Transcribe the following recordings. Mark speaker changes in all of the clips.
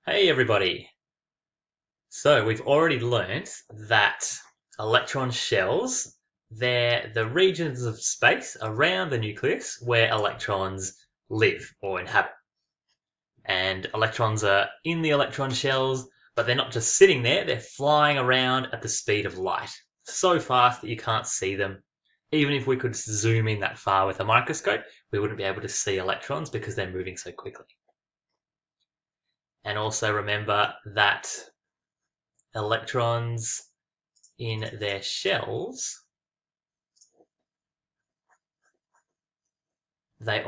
Speaker 1: Hey everybody! So we've already learnt that electron shells, they're the regions of space around the nucleus where electrons live or inhabit. And electrons are in the electron shells, but they're not just sitting there, they're flying around at the speed of light. So fast that you can't see them. Even if we could zoom in that far with a microscope, we wouldn't be able to see electrons because they're moving so quickly. And also remember that electrons in their shells, they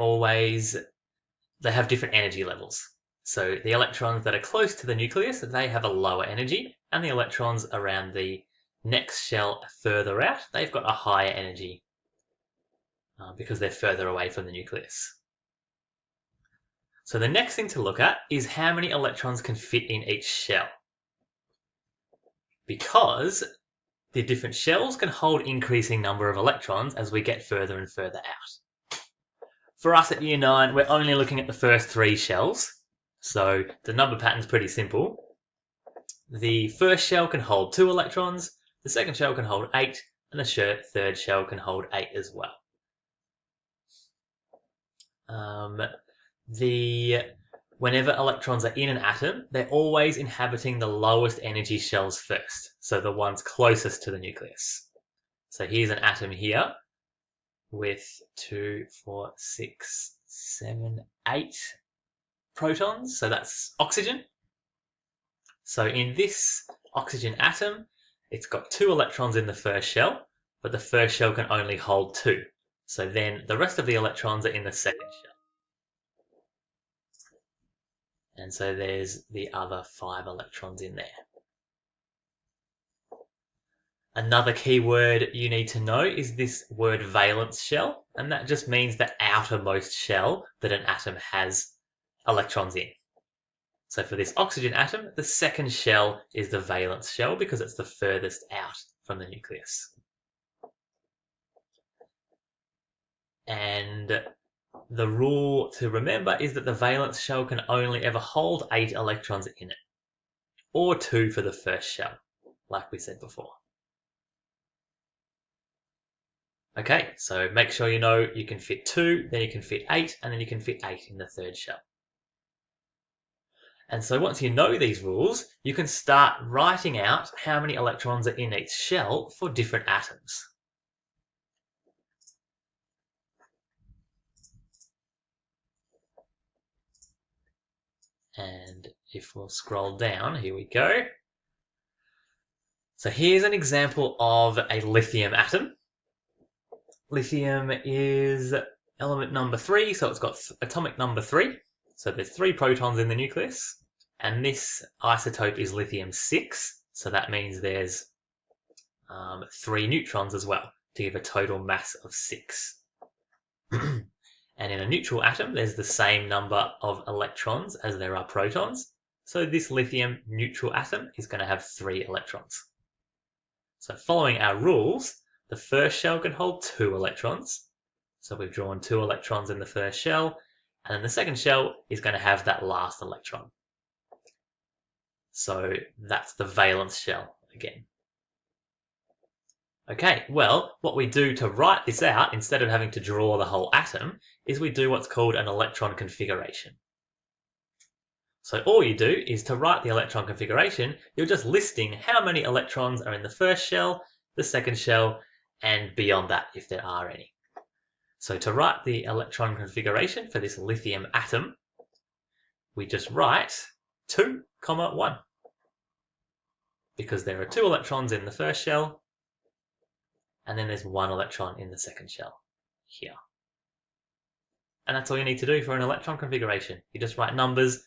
Speaker 1: have different energy levels. So the electrons that are close to the nucleus, they have a lower energy, and the electrons around the next shell further out, they've got a higher energy because they're further away from the nucleus. So the next thing to look at is how many electrons can fit in each shell. Because the different shells can hold increasing number of electrons as we get further and further out. For us at year 9, we're only looking at the first 3 shells, so the number pattern's pretty simple. The first shell can hold 2 electrons, the second shell can hold 8, and the third shell can hold 8 as well. Whenever electrons are in an atom, they're always inhabiting the lowest energy shells first, so the ones closest to the nucleus. So here's an atom here with 2, 4, 6, 7, 8 protons, so that's oxygen. So in this oxygen atom, it's got 2 electrons in the first shell, but the first shell can only hold 2. So then the rest of the electrons are in the second shell. And so there's the other 5 electrons in there. Another key word you need to know is this word valence shell, and that just means the outermost shell that an atom has electrons in. So for this oxygen atom, the second shell is the valence shell because it's the furthest out from the nucleus. And the rule to remember is that the valence shell can only ever hold 8 electrons in it, or 2 for the first shell, like we said before. Okay, so make sure you know you can fit 2, then you can fit 8, and then you can fit 8 in the third shell. And so once you know these rules, you can start writing out how many electrons are in each shell for different atoms. And if we'll scroll down, here we go. So here's an example of a lithium atom. Lithium is element number 3, so it's got atomic number 3. So there's 3 protons in the nucleus. And this isotope is lithium-6, so that means there's 3 neutrons as well, to give a total mass of 6. And in a neutral atom, there's the same number of electrons as there are protons. So this lithium neutral atom is going to have 3 electrons. So following our rules, the first shell can hold 2 electrons. So we've drawn 2 electrons in the first shell, and then the second shell is going to have that last electron. So that's the valence shell again. Okay, well, what we do to write this out, instead of having to draw the whole atom, is we do what's called an electron configuration. So all you do is to write the electron configuration, you're just listing how many electrons are in the first shell, the second shell, and beyond that if there are any. So to write the electron configuration for this lithium atom, we just write 2, 1, because there are 2 electrons in the first shell, and then there's 1 electron in the second shell here. And that's all you need to do for an electron configuration. You just write numbers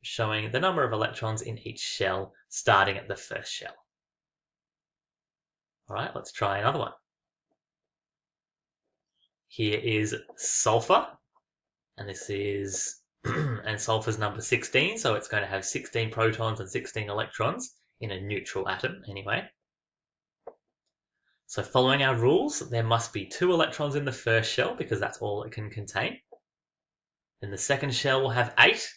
Speaker 1: showing the number of electrons in each shell starting at the first shell. All right, let's try another one. Here is sulfur, and this is and sulfur's number 16, so it's going to have 16 protons and 16 electrons in a neutral atom anyway. So following our rules, there must be 2 electrons in the first shell because that's all it can contain. Then the second shell will have 8,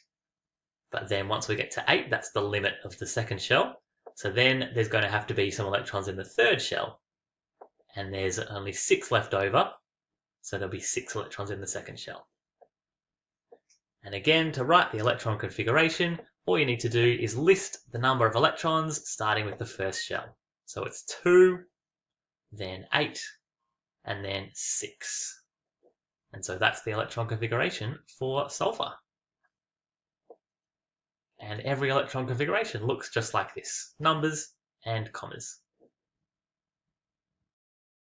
Speaker 1: But then once we get to 8, that's the limit of the second shell. So then there's going to have to be some electrons in the third shell. And there's only 6 left over, so there'll be 6 electrons in the second shell. And again, to write the electron configuration, all you need to do is list the number of electrons starting with the first shell. So it's 2, then 8, and then 6. And so that's the electron configuration for sulfur. And every electron configuration looks just like this, numbers and commas.